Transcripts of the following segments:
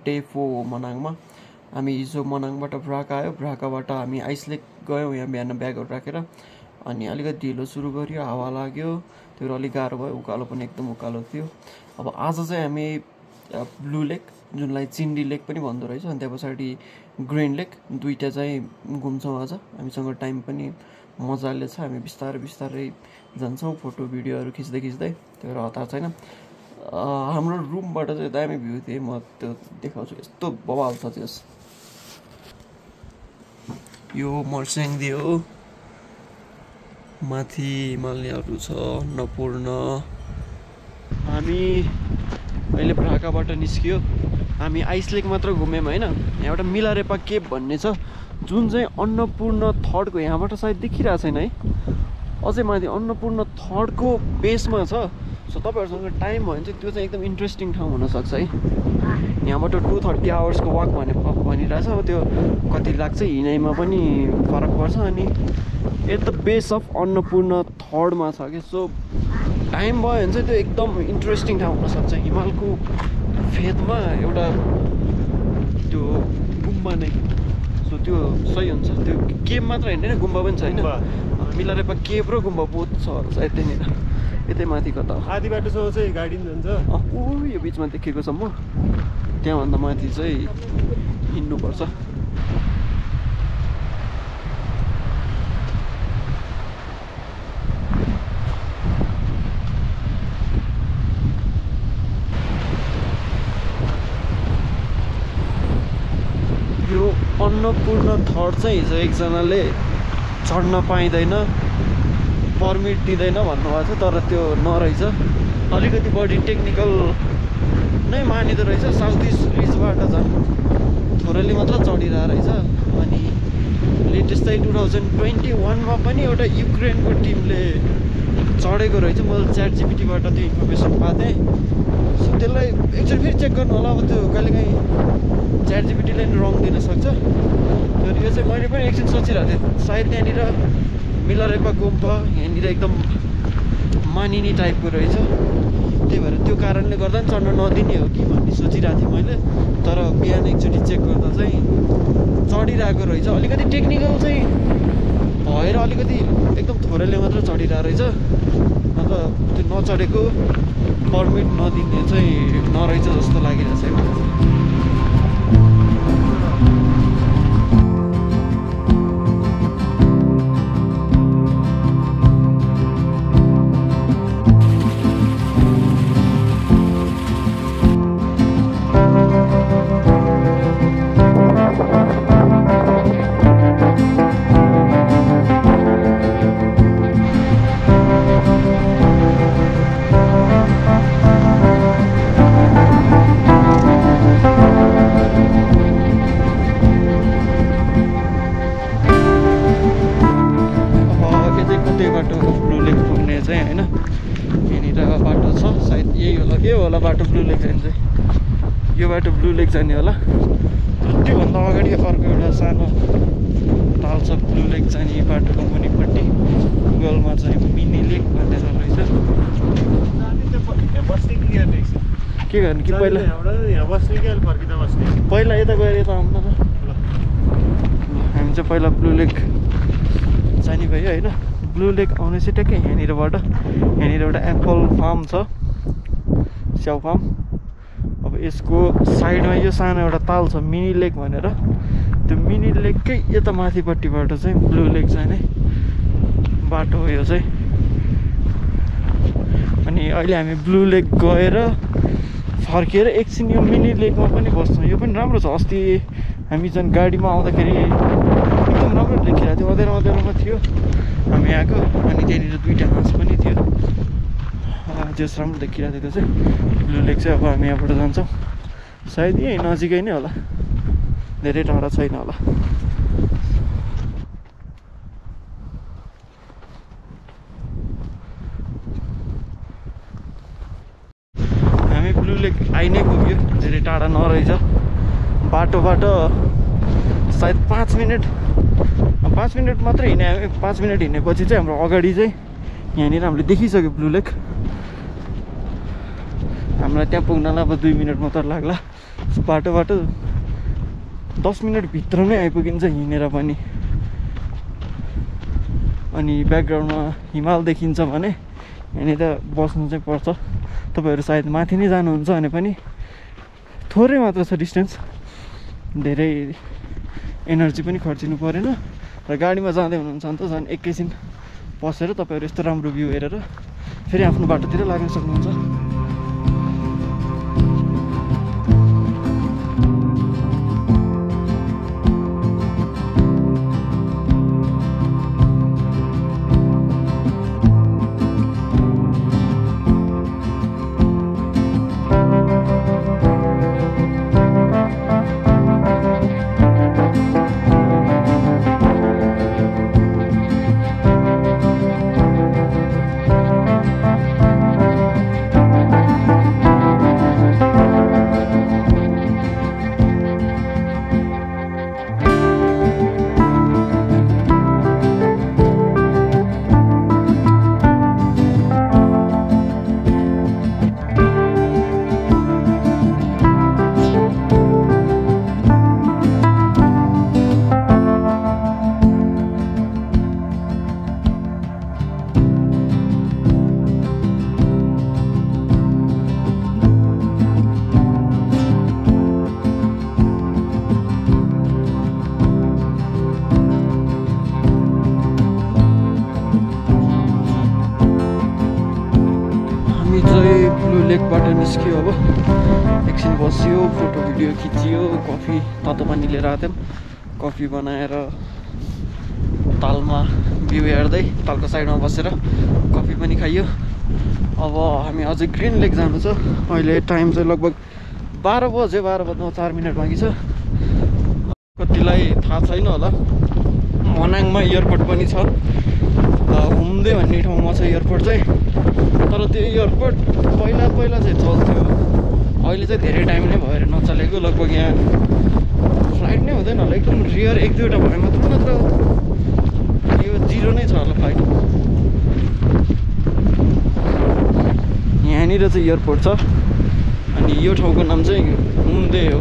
Day 4 हो मनाङमा। हामी हिजो मनाङबाट भ्राका आयो, भ्राकाबाट हामी आइसलेक गयौँ यहाँ बिहान ब्यागहरू राखेर। अनि अलिकति ढिलो सुरु गऱ्यो, हावा लाग्यो, त्यो अलिक गाह्रो भयो, उकालो पनि एकदम उकालो थियो। अब आज चाहिँ हामी ब्लू लेक, जुनलाई चिन्डी लेक पनि भन्दो रहेछ, अनि त्यहाँ पछाडि ग्रिन लेक, दुईवटा चाहिँ घुम्छौँ आज। हामीसँग टाइम पनि मजाले छ, हामी बिस्तारै बिस्तारै जान्छौँ फोटो भिडियोहरू खिच्दै खिच्दै, त्यो हतार छैन। हाम्रो रुमबाट चाहिँ दामी भ्यू थियो, म त्यो देखाउँछु, यस्तो बवाल छ त्यस। यो मर्स्याङदी हो, माथि हिमालयहरू छ, अन्नपूर्ण। हामी अहिले भ्राकाबाट निस्कियो, हामी आइसलेक मात्र घुम्यौँ होइन। यहाँबाट मिलारेपा केभ भन्ने छ, जुन चाहिँ अन्नपूर्ण थर्डको, यहाँबाट सायद देखिरहेको छैन है, अझै माथि अन्नपूर्ण थर्डको बेसमा छ। सो तपाईँहरूसँग टाइम भयो भने चाहिँ त्यो चाहिँ एकदम इन्ट्रेस्टिङ ठाउँ हुनसक्छ है। यहाँबाट 230 आवर्सको वाक भनिरहेछ, अब त्यो कति लाग्छ हिँडाइमा पनि फरक पर्छ। अनि at the base of Annapurna थर्डमा छ कि, सो टाइम भयो भने चाहिँ त्यो एकदम इन्ट्रेस्टिङ ठाउँ हुनसक्छ। हिमालको फेदमा एउटा त्यो गुम्बा नै, सो त्यो सही हुन्छ। त्यो केभ मात्र होइन, गुम्बा पनि छ होइन, मिलारेपा केभ र गुम्बा बोथ छ सायद त्यहाँनिर, यतै माथि कता आधी बाटोसम्म चाहिँ गाडी जान्छ। यो बिचमा देखेको सम्म, त्यहाँभन्दा माथि चाहिँ हिँड्नुपर्छ। यो अन्नपूर्ण थर्ड चाहिँ हिजो एकजनाले चढ्न पाइँदैन, पर्मिट दिँदैन भन्नुभएको थियो, तर त्यो नरहेछ, अलिकति बढी टेक्निकल नै मानिँदो रहेछ। साउथ इस्ट रिजबाट झन् थोरैले मात्र चढिरहेको रहेछ। अनि लेटेस्ट चाहिँ 2021मा पनि एउटा युक्रेनको टिमले चढेको रहेछ। मैले च्याट जिपिटीबाट त्यो इन्फर्मेसन पाएको थिएँ, सो त्यसलाई एकचोटि फेरि चेक गर्नु होला। अब त्यो कहिलेकाहीँ च्याट जिपिटीले नि रङ दिन सक्छ। तर यो चाहिँ मैले पनि एकछिन सोचिरहेको थिएँ, सायद त्यहाँनिर मिलारेपा गुम्बा यहाँनिर एकदम मानिने टाइपको रहेछ, त्यही भएर त्यो कारणले गर्दा पनि चढ्न नदिने हो कि भन्ने सोचिरहेको थिएँ मैले। तर बिहान एकचोटि चेक गर्दा चाहिँ चढिरहेको रहेछ। अलिकति टेक्निकल चाहिँ भएर अलिकति एकदम थोरैले मात्र चढिरहेको रहेछ, अन्त त्यो नचढेको पर्मिट नदिने चाहिँ नरहेछ जस्तो लागिरहेछ है मलाई। बाटो ब्लू लेक जाने चाहिँ यो बाटो ब्लू लेक जाने होला। त्योभन्दा अगाडि अर्को एउटा सानो ताल छ ब्लू लेक जाने बाटोको मुनिपट्टि, गुगलमा चाहिँ मिनी लेक भन्ने छ रहेछ। के गर्नु कि पहिला यता गएर यता आउनु न। हामी चाहिँ पहिला ब्लू लेक जाने भयो होइन। ब्लू लेक आउने चाहिँ ट्याक्कै यहाँनिरबाट, यहाँनिर एउटा एप्पल फार्म छ, स्याउ फार्म। अब यसको साइडमा यो सानो एउटा ताल छ मिनी लेक भनेर, त्यो मिनी लेककै यता माथिपट्टिबाट चाहिँ ब्लू लेक जाने बाटो हो यो चाहिँ। अनि अहिले हामी ब्लू लेक गएर फर्केर एकछिन यो मिनी लेकमा पनि बस्छौँ। यो पनि राम्रो छ, अस्ति हामी झन् गाडीमा आउँदाखेरि एकदम राम्रो देखिरहेको थियो, अँध्यारो अँध्यारोमा थियो हामी आएको। अनि त्यहाँनिर दुईवटा हाँस पनि थियो, जस राम्रो देखिरहेको थियो त्यो चाहिँ ब्लू लेक चाहिँ। अब हामी यहाँबाट जान्छौँ, सायद यहीँ नजिकै नै होला, धेरै टाढा छैन होला। हामी ब्लू लेक आइ नै पुग्यो, धेरै टाढा नरहेछ। बाटोबाट सायद 5 मिनट मात्रै हिँड्यो हामी। 5 मिनट हिँडेपछि चाहिँ हाम्रो अगाडि चाहिँ यहाँनिर हामीले देखिसक्यो ब्लू लेक। हामीलाई त्यहाँ पुग्नलाई अब 2 मिनट मात्र लाग्ला। बाटोबाट 10 मिनटभित्र नै आइपुगिन्छ हिँडेर पनि। अनि ब्याकग्राउन्डमा हिमाल देखिन्छ भने यहाँनिर बस्नु चाहिँ पर्छ। तपाईँहरू सायद माथि नै जानुहुन्छ भने पनि थोरै मात्र छ डिस्टेन्स, धेरै एनर्जी पनि खर्चिनु परेन। र गाडीमा जाँदै हुनुहुन्छ भने त झन् एकैछिन बसेर तपाईँहरू यस्तो राम्रो भ्यू हेरेर फेरि आफ्नो बाटोतिर लाग्न सक्नुहुन्छ। लेकबाट निस्क्यो। अब एकछिन बस्यो, फोटो भिडियो खिच्यो, कफी तातो पानी लिएर आएको थियौँ। कफी बनाएर तालमा भ्यू हेर्दै तालको साइडमा बसेर कफी पनि खाइयो। अब हामी अझै ग्रिन लेक जानु छ। अहिले टाइम चाहिँ लगभग 12 बज्यो, 12 बज्न 4 मिनट बाँकी छ। कतिलाई थाहा छैन होला, मनाङमा एयरपोर्ट पनि छ। हुम्दे भन्ने ठाउँमा छ एयरपोर्ट चाहिँ। तर त्यो एयरपोर्ट पहिला चाहिँ चल्थ्यो, अहिले चाहिँ धेरै टाइम नै भएर नचलेको। लगभग यहाँ फ्लाइट नै हुँदैन होला, एकदम रियर 1-2वटा भयो मात्र, नत्र यो 0 नै छ होला फ्लाइट। यहाँनिर चाहिँ एयरपोर्ट छ अनि यो ठाउँको नाम चाहिँ हुम्दे हो।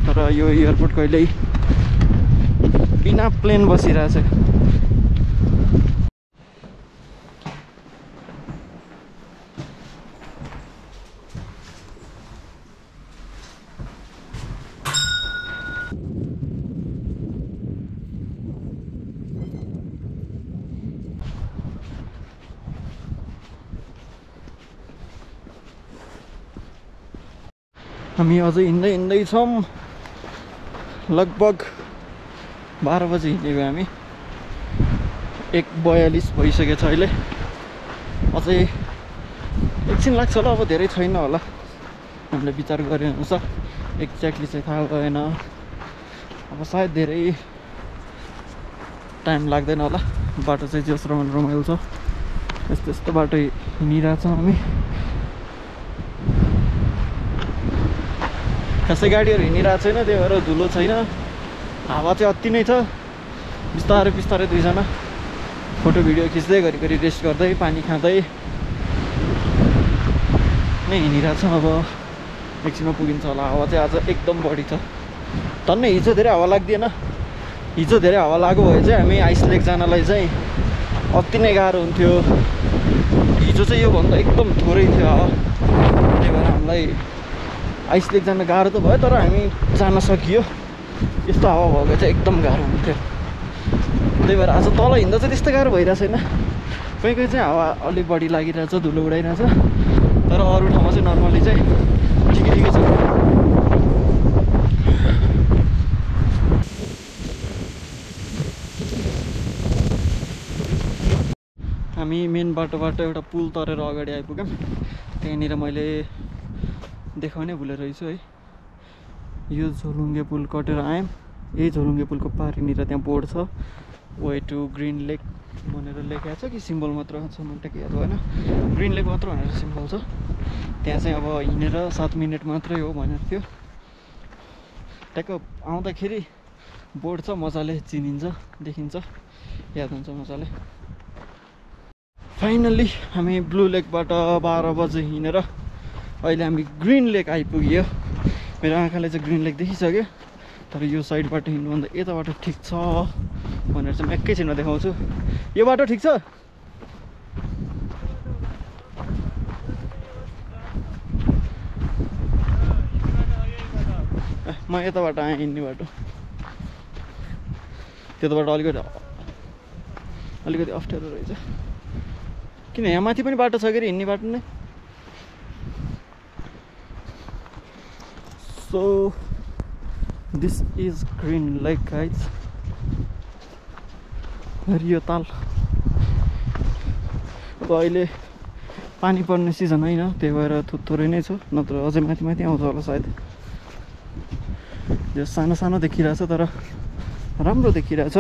तर यो एयरपोर्ट कहिल्यै बिना प्लेन बसिरहेछ। हामी अझै हिँड्दैछौँ। लगभग 12 बजे हिँडेको हामी, 1:42 भइसकेको छ अहिले। अझै एकछिन लाग्छ होला, अब धेरै छैन होला। हामीले विचार गरे अनुसार एक्ज्याक्टली चाहिँ थाहा भएन, अब सायद धेरै टाइम लाग्दैन होला। बाटो चाहिँ जस रमाइलो छ, यस्तो बाटो हिँडिरहेछौँ हामी। खासै गाडीहरू हिँडिरहेको छैन, त्यही भएर धुलो छैन। हावा चाहिँ अति नै छ। बिस्तारै दुईजना फोटो भिडियो खिच्दै घरिघरि रेस्ट गर्दै पानी खाँदै नै हिँडिरहेछौँ। अब एकछिनमा पुगिन्छ होला। हावा चाहिँ आज एकदम बढी छ। धन्नै हिजो धेरै हावा लाग्दिएन। हिजो धेरै हावा लाग्यो भए चाहिँ हामी आइस लेक जानलाई चाहिँ अति नै गाह्रो हुन्थ्यो। हिजो चाहिँ योभन्दा एकदम थोरै थियो हावा, त्यही भएर हामीलाई आइस लेक जान गाह्रो त भयो, तर हामी जान सकियो। यस्तो हावा भएको चाहिँ एकदम गाह्रो हुन्थ्यो। त्यही भएर आज तल हिँड्दा चाहिँ त्यस्तो गाह्रो भइरहेको छैन। कहीँ चाहिँ हावा अलिक बढी लागिरहेछ, धुलो उडाइरहेछ। तर अरू ठाउँमा चाहिँ नर्मली चाहिँ ठिकै छ। हामी मेन बाटोबाट एउटा पुल तरेर अगाडि आइपुग्यौँ। त्यहाँनिर मैले देखाउनै भुलेर रहेछु है। यो झोलुङ्गे पुल कटेर आयौँ। यही झोलुङ्गे पुलको पारिनिर त्यहाँ बोर्ड छ, वे टु ग्रिन लेक भनेर लेखेको छ कि सिम्बल मात्र छ, मलाई ट्याक्कै याद भएन। ग्रिन लेक मात्र भनेर सिम्बल छ। त्यहाँ चाहिँ अब हिँडेर 7 मिनट मात्रै हो भनेर थियो। ट्याक्क आउँदाखेरि बोर्ड छ, मजाले चिनिन्छ, देखिन्छ, याद हुन्छ मजाले। फाइनल्ली हामी ब्लू लेकबाट 12 बजे हिँडेर अहिले हामी ग्रिन लेक आइपुग्यो मेरो आँखाले चाहिँ ग्रिन लेक देखिसक्यो तर यो साइडबाट हिँड्नुभन्दा यता बाटो ठिक छ भनेर चाहिँ म एकैछिनमा देखाउँछु यो बाटो ठिक छ म यताबाट आएँ हिँड्ने बाटो त्यताबाट अलिकति अप्ठ्यारो रहेछ किन यहाँ माथि पनि बाटो छ के अरे हिँड्ने बाटो नै so this is green lake guys हरियो ताल अब अहिले पानी पर्ने सिजन होइन त्यही भएर थोरै नै छ नत्र अझै माथि माथि आउँछ होला सायद यो सानो सानो देखिरहेछ तर राम्रो देखिरहेछ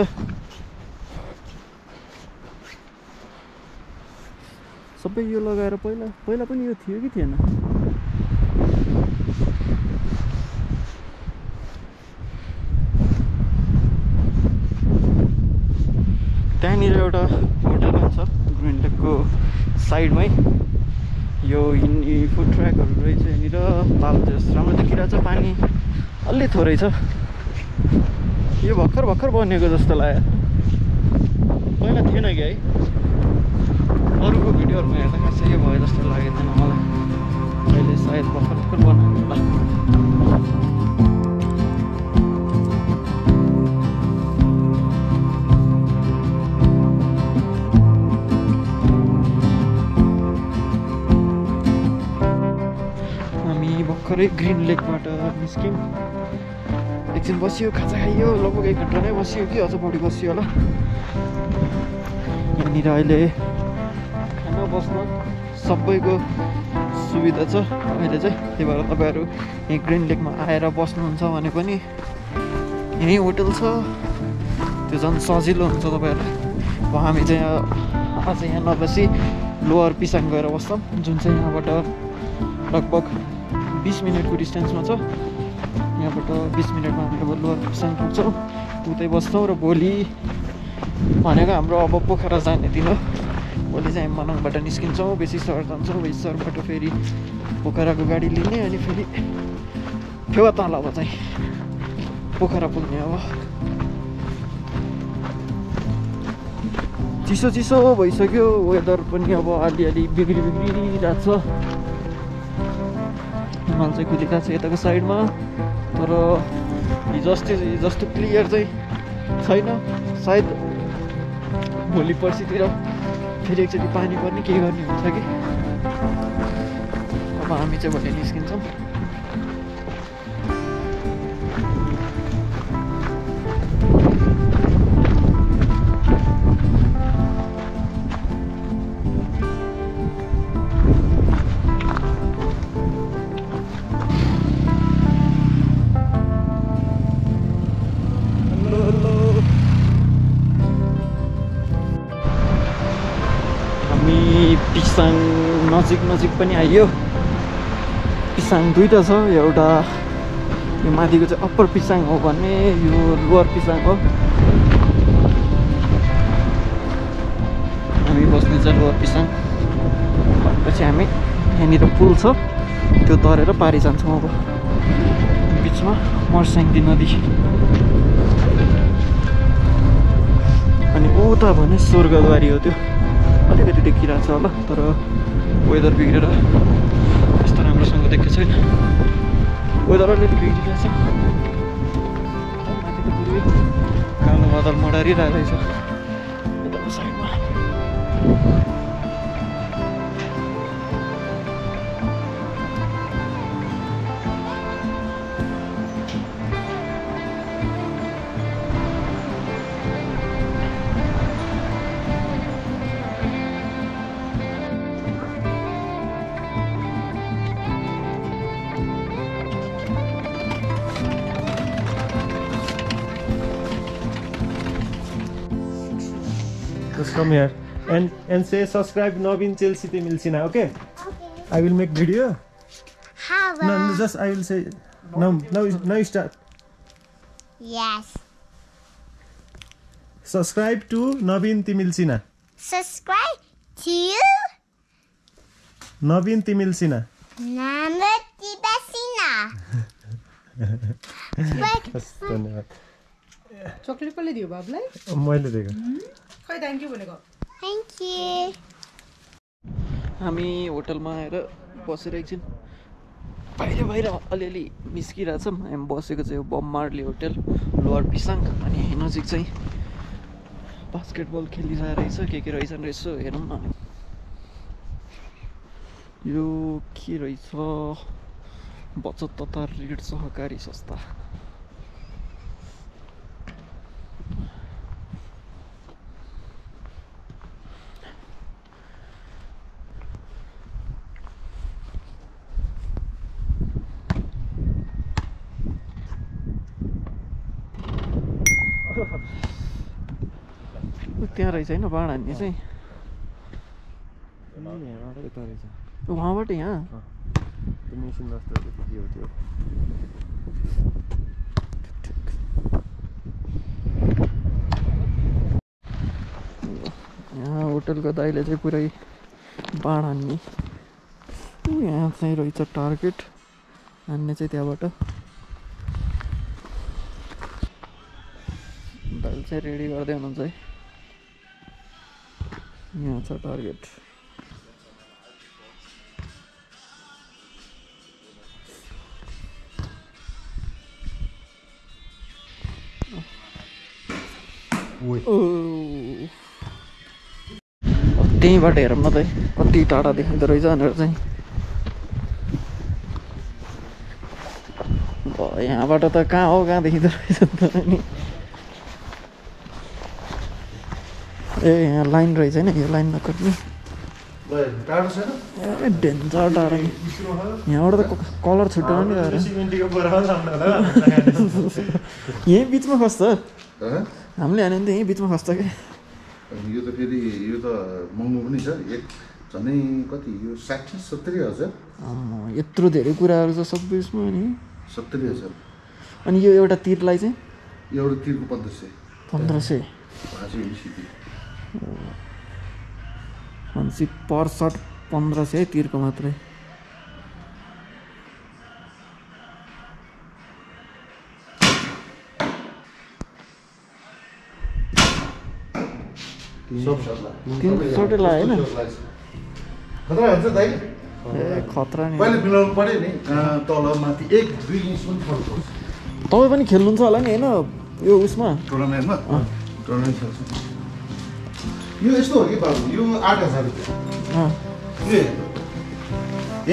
सबै यो लगाएर पहिला पनि यो थियो कि थिएन त्यहाँनिर एउटा होटल पनि छ ग्रिन लेकको साइडमै यो हिँड्ने फुड ट्र्याकहरू रहेछ यहाँनिर ताल जस राम्रो देखिरहेछ पानी अलि थोरै छ यो भर्खर बनेको जस्तो लाग्यो पहिला थिएन कि है अरूको भिडियोहरूमा हेर्दा खासै यो भयो जस्तो लागेको थिएन मलाई अहिले सायद भर्खर बनाएको होला हामी भर्खरै ग्रिन लेकबाट निस्क्यौँ एकछिन बसियो खाजा खाइयो लगभग 1 घन्टा नै बसियो कि अझ बढी बसियो होला यहाँनिर अहिले खाना बस्न सबैको सुविधा छ अहिले चाहिँ त्यही भएर तपाईँहरू यहाँ ग्रिन लेकमा आएर बस्नुहुन्छ भने पनि यहीँ होटल छ त्यो झन् सजिलो हुन्छ तपाईँहरूलाई अब हामी चाहिँ आज यहाँ नबसी लोवर पिसाङ गएर बस्छौँ जुन चाहिँ यहाँबाट लगभग 20 मिनटको डिस्टेन्समा छ यहाँबाट 20 मिनटमा हामी अब लोवर पिसाङ पुग्छौँ उतै बस्छौँ र भोलि भनेको हाम्रो अब पोखरा जाने दिन हो भोलि चाहिँ हामी मनाङबाट निस्किन्छौँ बेसी सहर जान्छौँ बेसी सहरबाट फेरि पोखराको गाडी लिने अनि फेरि फेवा ताल अब चाहिँ पोखरा पुग्ने अब चिसो भइसक्यो वेदर पनि अब अलि बिग्रिरहेको छ हिमाल चाहिँ कुदिरहेको छ यताको साइडमा तर हिजो जस्तो क्लियर चाहिँ छैन सायद भोलि पर्सितिर फेरि एकचोटि पानी पर्ने के गर्ने हुन्छ कि अब हामी चाहिँ भोलि निस्किन्छौँ पिसाङ नजिक पनि आइयो पिसाङ दुईटा छ एउटा यो माथिको चाहिँ अप्पर पिसाङ हो भने यो लोवर पिसाङ हो हामी बस्ने चाहिँ लोवर पिसाङ पछि हामी यहाँनिर पुल छ त्यो तरेर पारि जान्छौँ अब बिचमा मर्स्याङ्दी नदी अनि उता भने स्वर्गद्वारी हो त्यो अलिकति देखिरहेको छ होला तर वेदर बिग्रेर यस्तो राम्रोसँग देखेको छैन वेदर अलिकति बिग्रिरहेछ माथिको पूर्वी कालो बादल मडारिरहेको रहेछ यताको साइडमा Just come here and say subscribe Naveen Chelsea Milsina, okay? Okay. I will make video. How No, about? just I will say now you start. Yes. Subscribe to Naveen Timilsina. Subscribe to Naveen Timilsina. Number Tibasina. धन्यवाद chocolate कसले दियो बाबुलाई मैले दिएको खै thank you भनेको Thank you. हामी होटलमा आएर बसेर एकछिन बाहिर अलिअलि निस्किरहेछौँ हामी बसेको चाहिँ bomb Marley hotel lower Pisang अनि नजिक चाहिँ बास्केटबल खेलिरहेको रहेछ के रहेछन् यसो हेरौँ न यो के रहेछ बचत तथा ऋण सहकारी संस्था त्यहाँ रहेछ होइन बाँड हान्ने चाहिँ वहाँबाट यहाँ त्यो मेसिन जस्तो के हो त्यो यहाँ होटलको दाइले चाहिँ पुरै बाँड हान्ने यहाँ चाहिँ रहेछ टार्गेट हान्ने चाहिँ त्यहाँबाट दाइले चाहिँ रेडी गर्दै हुनुहुन्छ है यहाँ छ टार्गेट त्यहीँबाट हेरौँ न त कति टाढा देखिँदो रहेछ भनेर चाहिँ यहाँबाट त कहाँ हो कहाँ देखिँदो रहेछ त नि ए यहाँ लाइन रहेछ होइन यो लाइन नकट्ने ए डेन्जर टाढो यहाँबाट त कलर छुट्याउनु नि यहीँ बिचमा खस्छ हामीले हान्यो भने त यहीँ बिचमा खस्छ क्या यो त फेरि यो त महँगो पनि छ एक झनै कति यो 60-70 हजार यत्रो धेरै कुराहरू छ सबै यसमा नि 70 हजार अनि यो एउटा तिरलाई चाहिँ एउटा तिरको 1500 भनेपछि पर सर्ट 1500 है तिरको मात्रै सर्टै लाग्यो होइन खतरा हुन्छ दाइ ए खतरा नि पहिले मिलाउनु पर्यो नि तल माथि 1-2 इन्च पनि फरक पर्छ तपाईँ पनि खेल्नुहुन्छ होला नि होइन यो उसमा टुर्नामेन्टमा टुर्नामेन्ट खेल्छ यो यस्तो हो कि बाबु यो 8000 रुपियाँ यो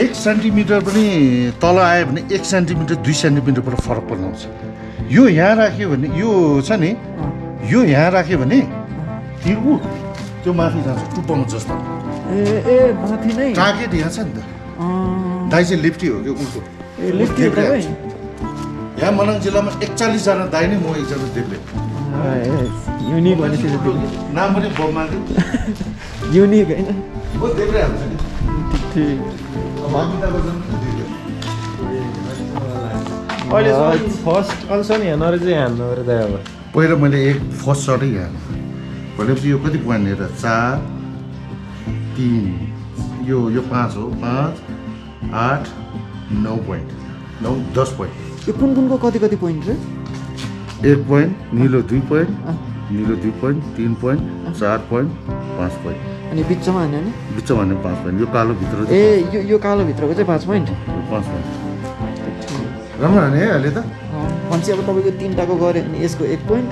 1 सेन्टिमिटर पनि तल आयो भने 1 सेन्टिमिटर 2 सेन्टिमिटर पर फरक पर्न आउँछ यो यहाँ राख्यो भने यो छ नि यो यहाँ राख्यो भने तिर्गु त्यो माथि जान्छ टुप्पामा जस्तो ए माथि नै टार्गेट यहाँ छ नि त दाइ चाहिँ लिफ्टी हो कि उल्टो ए लिफ्टी हो तपाईँ यहाँ मनाङ जिल्लामा 41 जना दाइ नै म एकजना देब्रे युनिक भनेपछि नाम पनि बममा युनिक होइन म देब्रे हाल्छ नि ठिक अहिले फर्स्ट अल्छ नि यहाँ नरेजै हान्नु अरे दाइ अब पहिला मैले एक फर्स्ट सर्टै यहाँ भनेपछि यो कति पोइन्ट हेर 4 3 यो 5 हो 5 8 9 पोइन्ट 10 पोइन्ट यो कुनको कति पोइन्ट रे 1 पोइन्ट निलो 2 पोइन्ट निलो 2 पोइन्ट 3 पोइन्ट 4 पोइन्ट 5 पोइन्ट अनि बिचमा हान्यो भने बिचमा भने 5 पोइन्ट यो कालो भित्र ए यो कालो भित्रको चाहिँ 5 पोइन्ट 5 पोइन्ट राम्रो हाने है अहिले त भनेपछि अब तपाईँको 3टाको गऱ्यो भने यसको 1 पोइन्ट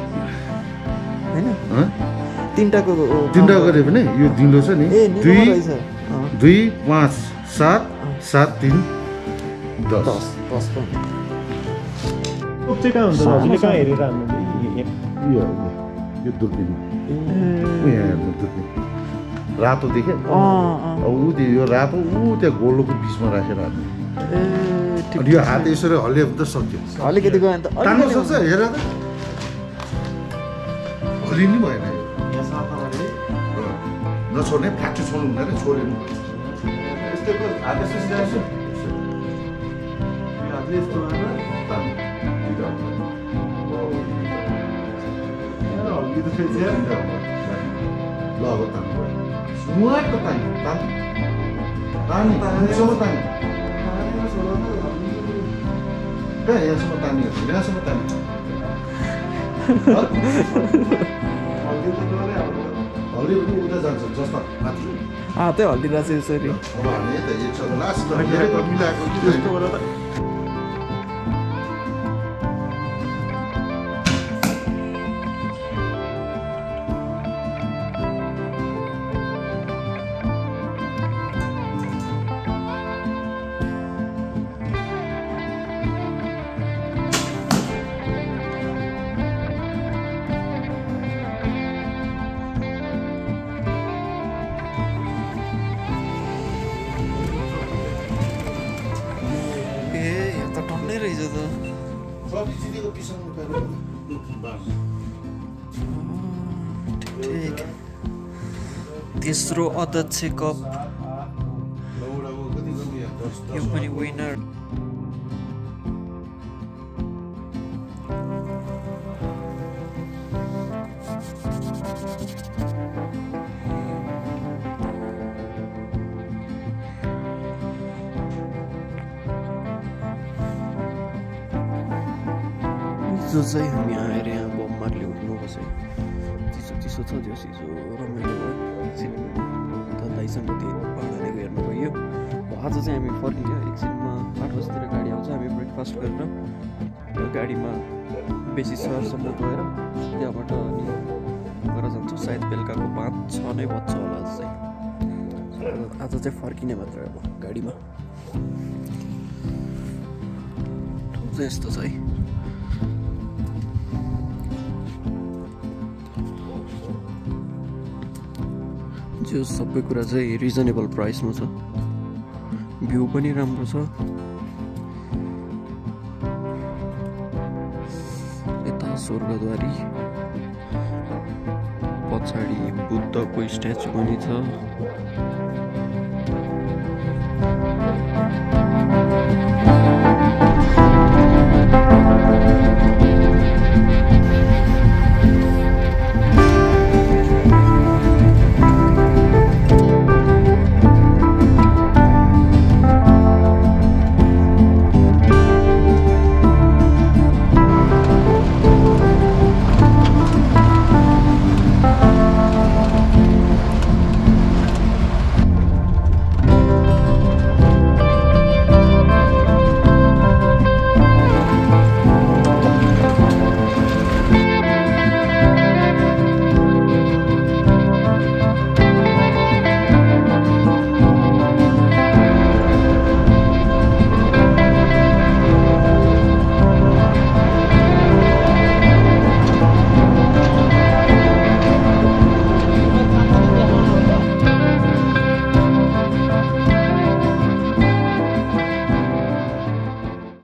होइन 3टाको गऱ्यो भने यो दिलो छ नि 2 5 7 7 3 10 पोइन्ट चाहिँ कहाँ हुन्छ हजुरले कहाँ हेरेर हान्नु यो दुर्बिन यहाँ हेर्नु दुर्बिन रातो देख्यो अब ऊ यो रातो ऊ त्यहाँ गोलोको बिचमा राखेर हाल्नु अनि यो हात यसरी हल्लियो भने त सक्यो अलिकति गयो भने त तान्नु सक्छ हेर त हल्लिनु भएन नछोड्ने फ्याक्ट्री छोड्नु हुँदैन छोड्यो ल अब तान्नु कहाँ यहाँसम्म तान्ने हो यहाँसम्म तान्ने हल्दी पनि उता जान्छ जस्ता माथि हातै हल्लिरहेको छ यसरी अब हामी त एकसँग लास्ट मिलाएको कि टन्नै रहेछ त सब्जीको पिसाउनु ठिक तेस्रो अध्यक्ष कप यो पनि विनर जो चाहिँ हामी आएर यहाँ बममारले उठ्नुपर्छ चिसो चिसो छ त्यो चिसो रमाइलो भयो एकछिन त दाइसँग त्यो भाडाले हेर्नु गयो आज चाहिँ हामी फर्कियो एकछिनमा 8 बजीतिर गाडी आउँछ हामी ब्रेकफास्ट गरेर गाडीमा बेसी सहरसम्म गएर त्यहाँबाट अनि गएर जान्छौँ सायद बेलुकाको 5-6 नै बज्छ होला आज चाहिँ आज चाहिँ फर्किने मात्र अब गाडीमा ठाउँ चाहिँ यस्तो छ है जो सबै कुरा चाहिँ रिजनेबल प्राइसमा छ भ्यू पनि राम्रो छ यता स्वर्गद्वारी पछाडि बुद्धको स्ट्याचु पनि छ